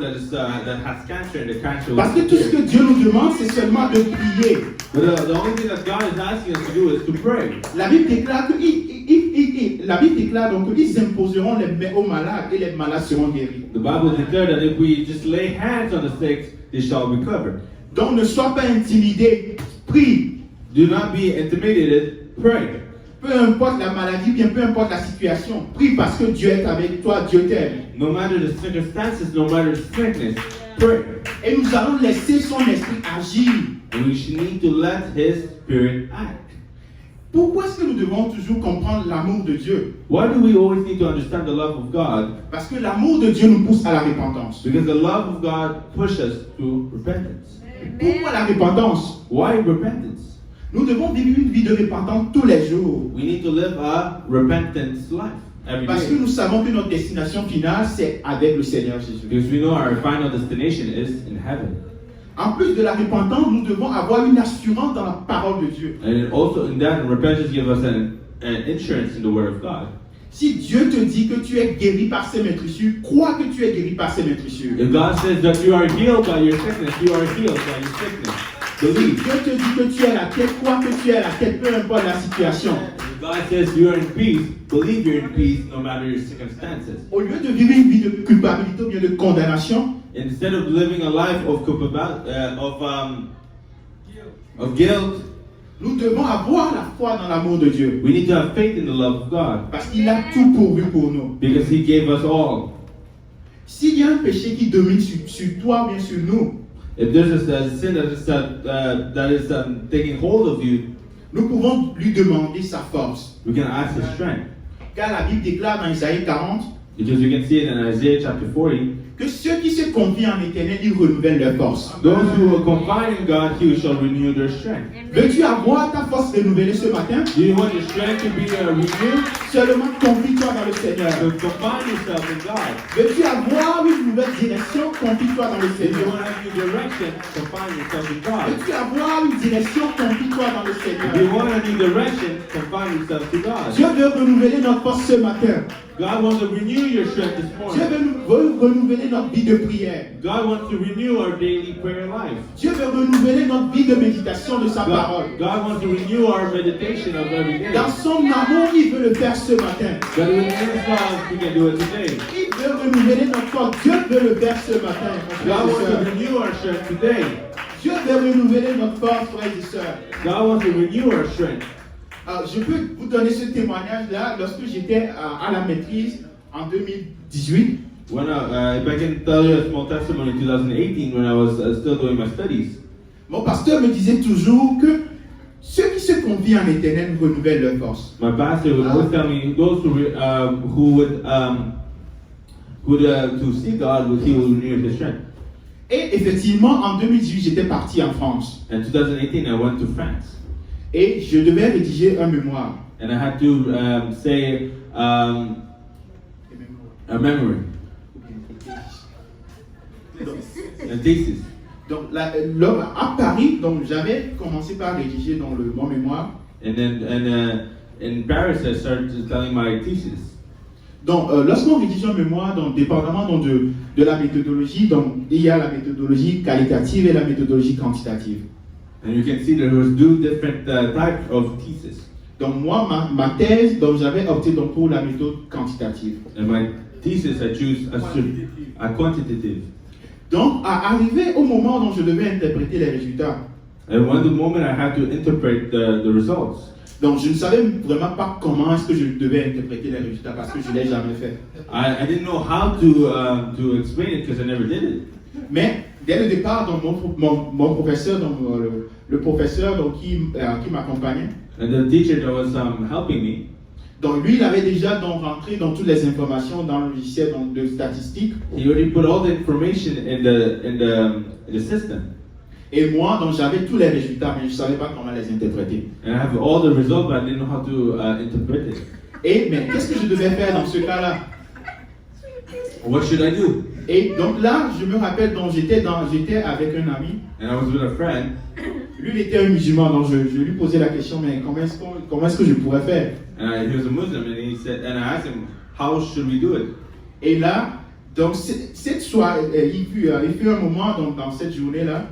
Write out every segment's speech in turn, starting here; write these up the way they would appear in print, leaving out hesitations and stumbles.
that has cancer and the cancer Parce que tout ce que Dieu nous demande, c'est seulement de prier. But the only thing that God is asking us to do is to pray. La Bible déclare donc qu'ils imposeront les mains aux malades et les malades seront guéris. The Bible declares that if we just lay hands on the sick, they shall recover. Donc ne sois pas intimidé, prie. Do not be intimidated, pray. Peu importe la maladie, bien peu importe la situation, prie parce que Dieu est avec toi, Dieu t'aime. No matter the circumstances, no matter the sickness, pray. Et nous allons laisser son esprit agir. And we should need to let His Spirit act. Pourquoi est-ce que nous devons toujours comprendre l'amour de Dieu? Why do we always need to understand the love of God? Parce que l'amour de Dieu nous pousse à la repentance. Because the love of God pushes us to repentance. Pourquoi la repentance? Why repentance? Nous devons vivre une vie de repentance tous les jours. We need to live a repentance life every Parce que day. nous savons que notre destination finale, c'est avec le Seigneur Jésus. Because we know our final destination is in heaven. En plus de la repentance, nous devons avoir une assurance dans la parole de Dieu. And also in that, repentance gives us an insurance in the Word of God. Si Dieu te dit que tu es guéri par ses maîtrissures, crois que tu es guéri par ses maîtrissures. If God says that you are healed by your sickness, you are healed by your sickness. Si Believe. Dieu te dit que tu es la tête, crois que tu es la tête, peu importe la situation. If God says you are in peace, believe you're in peace no matter your circumstances. Au lieu de vivre une vie de culpabilité ou bien de condamnation, Instead of living a life of guilt, nous devons avoir la foi dans l'amour de Dieu. we need to have faith in the love of God Parce qu'il a tout pourvu pour nous. because He gave us all. S'il y a un péché qui domine sur toi ou bien sur nous, If there's a sin that is taking hold of you, nous pouvons lui demander sa force. we can ask His strength. Car la Bible déclare dans Isaïe 40 Because we can see it in Isaiah chapter 40. que ceux qui se confient en l'Éternel, ils renouvellent leur force. Those who will confide in God, He shall renew their strength. Veux-tu avoir ta force renouvelée ce matin? Do you want your strength to be renewed? Seulement confie-toi dans le Seigneur. So confide yourself in God. Veux-tu avoir une nouvelle direction? Confie-toi dans le If you Seigneur. want to have new direction, confide yourself in God. Veux-tu avoir une direction? Confie-toi dans le If Seigneur. you want a new direction, confide yourself to God. Dieu veut renouveler notre force ce matin. God wants to renew your strength this Dieu morning. veut renouveler notre vie de prière. God wants to renew our daily prayer life. Dieu veut renouveler notre vie de méditation de sa parole. God wants to renew our meditation of every day. Dans son amour, il veut le faire ce matin. But with His love, we can do it today. Il veut renouveler notre force. Dieu veut le faire ce matin. God frères et wants to sœurs. renew our strength today. Dieu veut renouveler notre force, frères et sœurs. God wants to renew our strength. Alors, je peux vous donner ce témoignage-là lorsque j'étais à la maîtrise en 2018. If I can tell you a small testimony, in 2018, when I was still doing my studies, Mon pasteur me disait toujours que ceux qui se confient en l'Éternel renouvellent leur force. my pastor would always tell me those who to see God, He will renew His strength. Et effectivement, en 2018, j'étais parti en France. In 2018, I went to France, Et je devais rédiger un mémoire. and I had to say a memory, a thesis. Donc, à Paris, donc j'avais commencé par rédiger dans mon mémoire. And then in Paris, I started telling my thesis. Donc, lorsqu'on rédige un mémoire, donc, dépendamment donc, de la méthodologie, donc, il y a la méthodologie qualitative et la méthodologie quantitative. And you can see there was two different types of thesis. Donc, moi, ma thèse, donc, j'avais opté donc, pour la méthode quantitative. And my thesis, I choose a quantitative. Donc, arrivé au moment où je devais interpréter les résultats, And when the moment I had to interpret the results, donc je ne savais vraiment pas comment est-ce que je devais interpréter les résultats parce que je ne l'ai jamais fait. I didn't know how to explain it because I never did it. Mais dès le départ, donc, mon professeur, donc, le professeur donc, qui m'accompagnait, And the teacher that was helping me, donc lui, il avait déjà donc, rentré dans toutes les informations dans le logiciel donc, de statistiques. he already put all the information in the system. Et moi, donc j'avais tous les résultats, mais je ne savais pas comment les interpréter. And I have all the results, but I didn't know how to interpret it. Mais qu'est-ce que je devais faire dans ce cas-là? What should I do? Et donc là, je me rappelle, donc j'étais avec un ami. And I was with a friend. Lui, il était un musulman, donc je lui posais la question, mais comment est-ce que je pourrais faire? And he was a Muslim, and I asked him, how should we do it? Et là, Donc, cette soirée, il fut un moment donc, dans cette journée-là,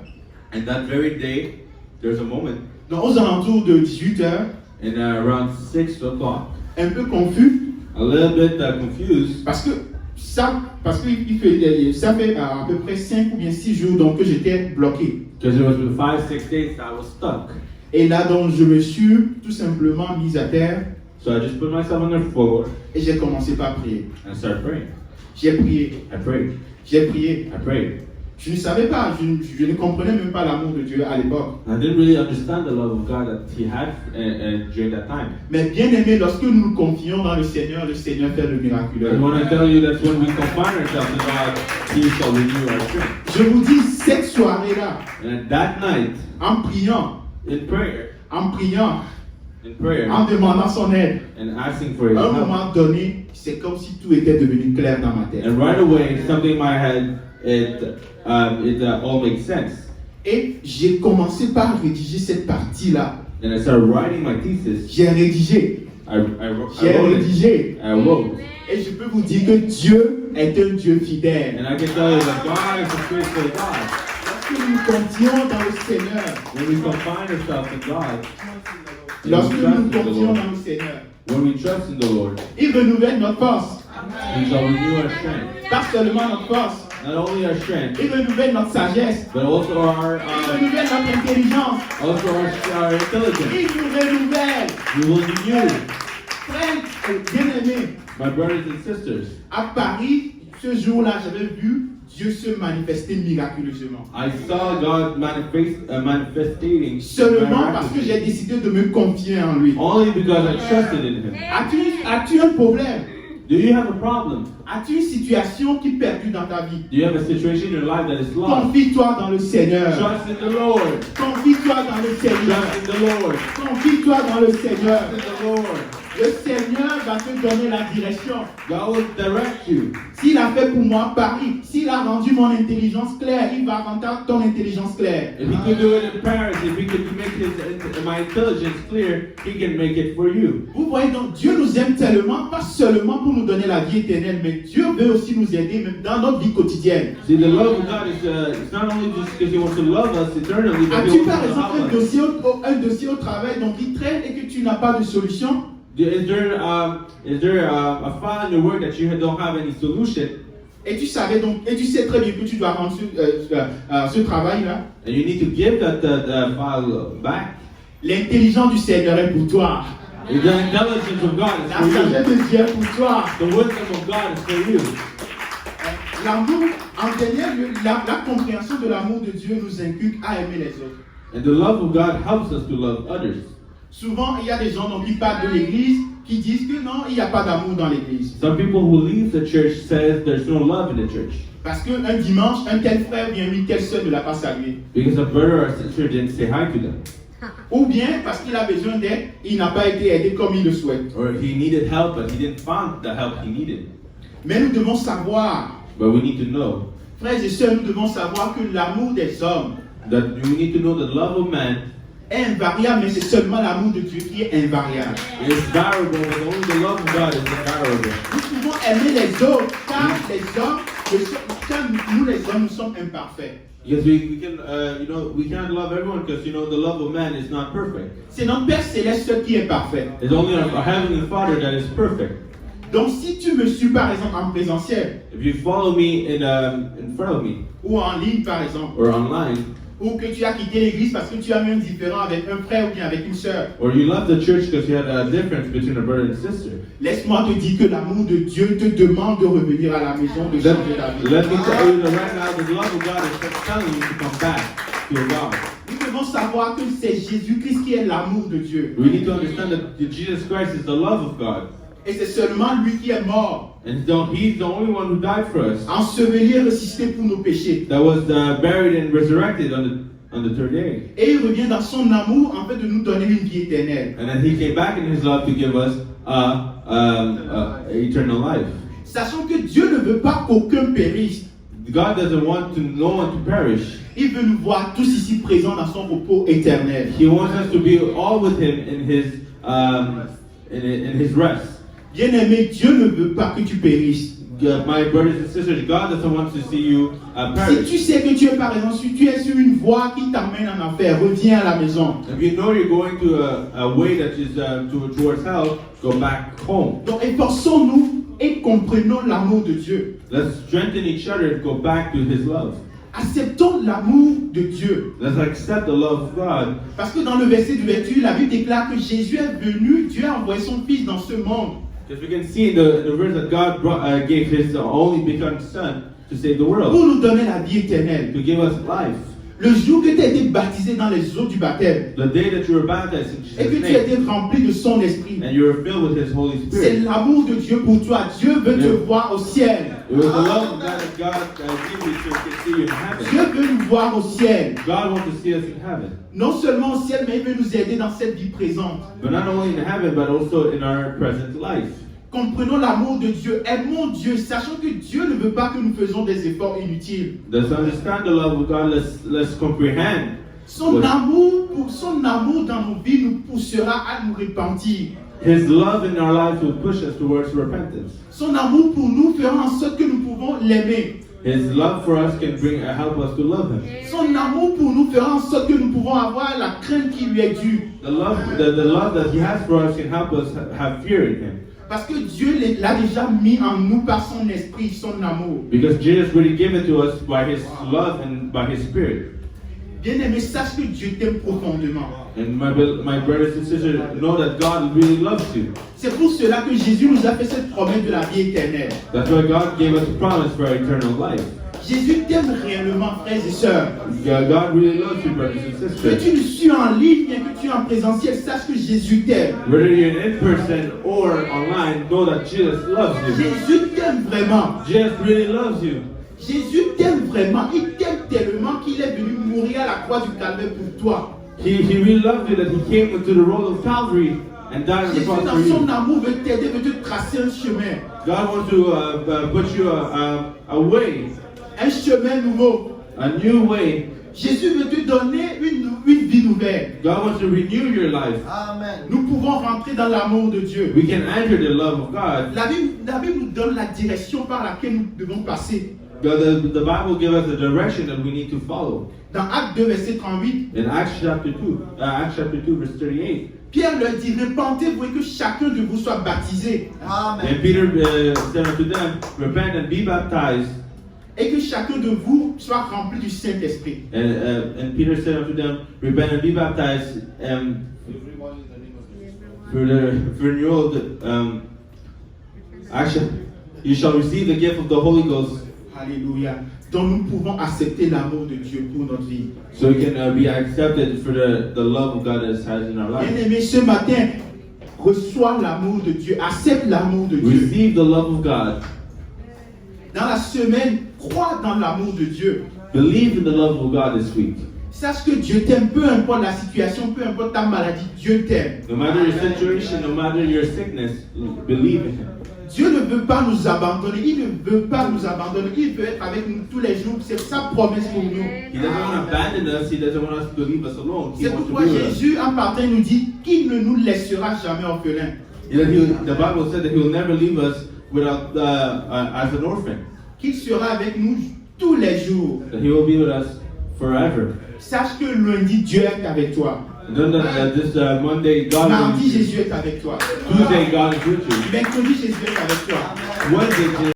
And that very day, there's a moment, donc, aux alentours de 18h, and around 6 o'clock, un peu confus, a little bit confused, parce que ça fait à peu près 5 ou bien 6 jours donc, que j'étais bloqué. because it was 5-6 days that I was stuck. Et là, donc, je me suis tout simplement mis à terre So I just put myself on the floor et j'ai commencé par prier. and started praying. J'ai prié, I prayed. j'ai prié. I prayed. Je ne savais pas, je ne comprenais même pas l'amour de Dieu à l'époque. I didn't really understand the love of God that He had during that time. Mais bien aimé, lorsque nous nous confions dans le Seigneur fait le miraculeux. And when I tell you that when we confine ourselves to God, He shall renew our strength. Je vous dis, cette soirée-là, And that night, en priant, in prayer, en demandant son aide, and asking for His à un help, moment donné, c'est comme si tout était devenu clair dans ma tête. and right away, something in my head, it all makes sense. Et j'ai commencé par rédiger cette partie-là. And I started writing my thesis. J'ai rédigé, I wrote j'ai it. rédigé. I wrote. Et je peux vous dire que Dieu est un Dieu fidèle. And I can tell you that God is a faithful God. Lorsque nous nous confions dans le Seigneur, When we confine ourselves in God, lorsque when we nous trust nous in the confions Lord, dans le Seigneur, when we trust in the Lord, il renouvelle notre force. He shall renew our strength. Pas seulement notre force, Not only our strength, il renouvelle notre sagesse. but also our Il renouvelle notre intelligence. our intelligence. Il nous renouvelle. We will renew. Frères et bien-aimés, My brothers and sisters, à Paris, ce jour-là, j'avais vu Dieu se manifester miraculeusement. I saw God manifesting Seulement parce que j'ai décidé de me confier en lui. only because I trusted in Him. As-tu un problème? Do you have a problem? As-tu une situation qui perdure dans ta vie? Do you have a situation in your life that is lost? Confie-toi dans le Seigneur. Trust in the Lord. Confie-toi dans le Seigneur. Trust in the Lord. Confie-toi dans le Seigneur. Trust in the Lord. Le Seigneur va te donner la direction. God will direct you. S'il a fait pour moi Paris, s'il a rendu mon intelligence claire, il va rendre ton intelligence claire. If He could do it in Paris, if He could make my intelligence clear, He can make it for you. Vous voyez donc, Dieu nous aime tellement, pas seulement pour nous donner la vie éternelle, mais Dieu veut aussi nous aider même dans notre vie quotidienne. See, the love of God is it's not only just because He wants to love us eternally, but He As-tu wants par to exemple help us. un dossier au travail donc qui traîne et que tu n'as pas de solution? Is there a file in your work that you don't have any solution, Et tu sais très bien que tu dois rendre ce travail-là. and you need to give that file back? L'intelligence du Seigneur est pour toi. The intelligence of God is La for sagesse you. de Dieu est pour toi. The wisdom of God is for you. L'amour, en dernier lieu, la compréhension de l'amour de Dieu nous inculque à aimer les autres. And the love of God helps us to love others. Souvent, il y a des gens qui parlent de l'église qui disent que non, il n'y a pas d'amour dans l'église. Some people who leave the church says there's no love in the church Parce qu'un dimanche, un tel frère ou bien une telle soeur ne l'a pas salué. because a brother or sister didn't say hi to them, Ou bien parce qu'il a besoin d'aide, il n'a pas été aidé comme il le souhaite. or he needed help but he didn't find the help he needed. Mais nous devons savoir, But we need to know frères et sœurs, nous devons savoir que l'amour des hommes that we need to know the love of man est invariable, mais c'est seulement l'amour de Dieu qui est invariable. is variable, but only the love of God is invariable. Nous pouvons aimer les autres, car nous les hommes, nous sommes imparfaits. Because we can, we can't love everyone because, the love of man is not perfect. C'est notre Père Céleste seul qui est parfait. It's only our Heavenly Father that is perfect. Donc si tu me suis par exemple en présentiel, If you follow me in front of me ou en ligne par exemple, or online, ou que tu as quitté l'église parce que tu as eu un différend avec un frère ou bien avec une sœur, or you left the church because you had a difference between a brother and sister, laisse-moi te dire que l'amour de Dieu te demande de revenir à la maison de changer la vie. let me tell you that right now the love of God is telling you to come back to your God. Nous devons savoir que c'est Jésus-Christ qui est l'amour de Dieu. We need to understand that Jesus Christ is the love of God. Et c'est seulement lui qui est mort, And so He's the only one who died for us, enseveli et ressuscité pour nos péchés. that was buried and resurrected on the third day. Et il revient dans son amour en fait de nous donner une vie éternelle. And then He came back in His love to give us eternal life. Sachant que Dieu ne veut pas qu'aucun périsse. God doesn't want no one to perish. Il veut nous voir tous ici présents dans son repos éternel. He wants us to be all with Him in His rest. Bien-aimé, Dieu ne veut pas que tu périsses. My brothers and sisters, God doesn't want to see you Si perish. tu sais que tu es par exemple, si tu es sur une voie qui t'amène en enfer, reviens à la maison. If you know you're going to a way that is towards hell, go back home. Donc efforçons-nous et comprenons l'amour de Dieu. Let's strengthen each other and go back to His love. Acceptons l'amour de Dieu. Let's accept the love of God. Parce que dans le verset d'ouverture, la Bible déclare que Jésus est venu, Dieu a envoyé son Fils dans ce monde. Because we can see in the verse that God gave His only begotten Son to save the world, Pour nous donner la vie éternelle. to give us life. Le jour que tu as été baptisé dans les eaux du baptême The day that you were baptized in et que Jesus' tu as name, été rempli de son esprit, and you were filled with His Holy c'est Spirit. l'amour de Dieu pour toi. Dieu veut te voir au ciel. It was the love of God that God gave you so we can see you in heaven. Dieu veut nous voir au ciel. God wants to see us in heaven. Non seulement au ciel, mais il veut nous aider dans cette vie présente. But not only in heaven, but also in our present life. Comprenons l'amour de Dieu, aimons Dieu, sachant que Dieu ne veut pas que nous faisons des efforts inutiles. Let's understand the love of God. Let's comprehend. Son amour dans nos vies nous poussera à nous repentir. His love in our lives will push us towards repentance. Son amour pour nous fera en sorte que nous pouvons l'aimer. His love for us can help us to love Him. Son amour pour nous fera en sorte que nous pouvons avoir la crainte qui lui est due. The love that He has for us can help us have fear in Him. Parce que Dieu l'a déjà mis en nous par son esprit, son amour. Because Jesus really given to us by His love and by His Spirit. Bien-aimé, sache que Dieu t'aime profondément. And my brothers and sisters, know that God really loves you. C'est pour cela que Jésus nous a fait cette promesse de la vie éternelle. That's why God gave us a promise for eternal life. Jésus t'aime réellement, frères et sœurs. God really loves you, brothers and Que sisters. tu le suis en ligne, bien que tu es en présentiel, sache que Jésus t'aime. Whether you're in person or online, know that Jesus loves you. Jésus t'aime vraiment. Jesus really loves you. Jésus t'aime vraiment. Il t'aime tellement qu'il est venu mourir à la croix du Calvaire pour toi. He really loved you that He came into the road of Calvary and died on the Jésus, cross for dans son you. amour, veut t'aider, veut te tracer un chemin. God wants to put you a way, Un chemin nouveau. a new way. Jésus veut te donner une vie nouvelle. God wants to renew your life. Nous pouvons rentrer dans l'amour de Dieu. We can enter the love of God. La Bible nous donne la direction par laquelle nous devons passer. The Bible gives us the direction that we need to follow. Dans Actes 2, verset 38, In Acts chapter 2, verse 38. Pierre leur dit, repentez-vous et que chacun de vous soit baptisé. And Peter said unto them, repent and be baptized. Et que chacun de vous soit rempli du Saint-Esprit. And Peter said unto them, repent and be baptized for the renewal of the action. You shall receive the gift of the Holy Ghost. Alléluia. Donc nous pouvons accepter l'amour de Dieu pour notre vie. So we can be accepted for the love of God that it has in our life. Bien-aimé, ce matin, reçois l'amour de Dieu. Accepte l'amour de Dieu. Receive the love of God. Dans la semaine, crois dans l'amour de Dieu. Believe in the love of God this week. Sache que Dieu t'aime, peu importe la situation, peu importe ta maladie, Dieu t'aime. No matter your situation, no matter your sickness, believe in Him. Dieu ne veut pas nous abandonner, il ne veut pas nous abandonner, il veut être avec nous tous les jours, c'est sa promesse pour nous. He doesn't want to abandon us. He doesn't want us to leave us alone. He C'est wants to pourquoi be with us. Jésus, en partant, nous dit qu'il ne nous laissera jamais orphelins, The Bible said that He will never leave us without as an orphan. qu'il sera avec nous tous les jours. That He will be with us forever. Sache que lundi, Dieu est avec toi. And then this Monday, God Mardi, is with you. Jésus est avec toi. Tuesday, God is with you. Mercredi, Jésus est avec toi. Wednesday,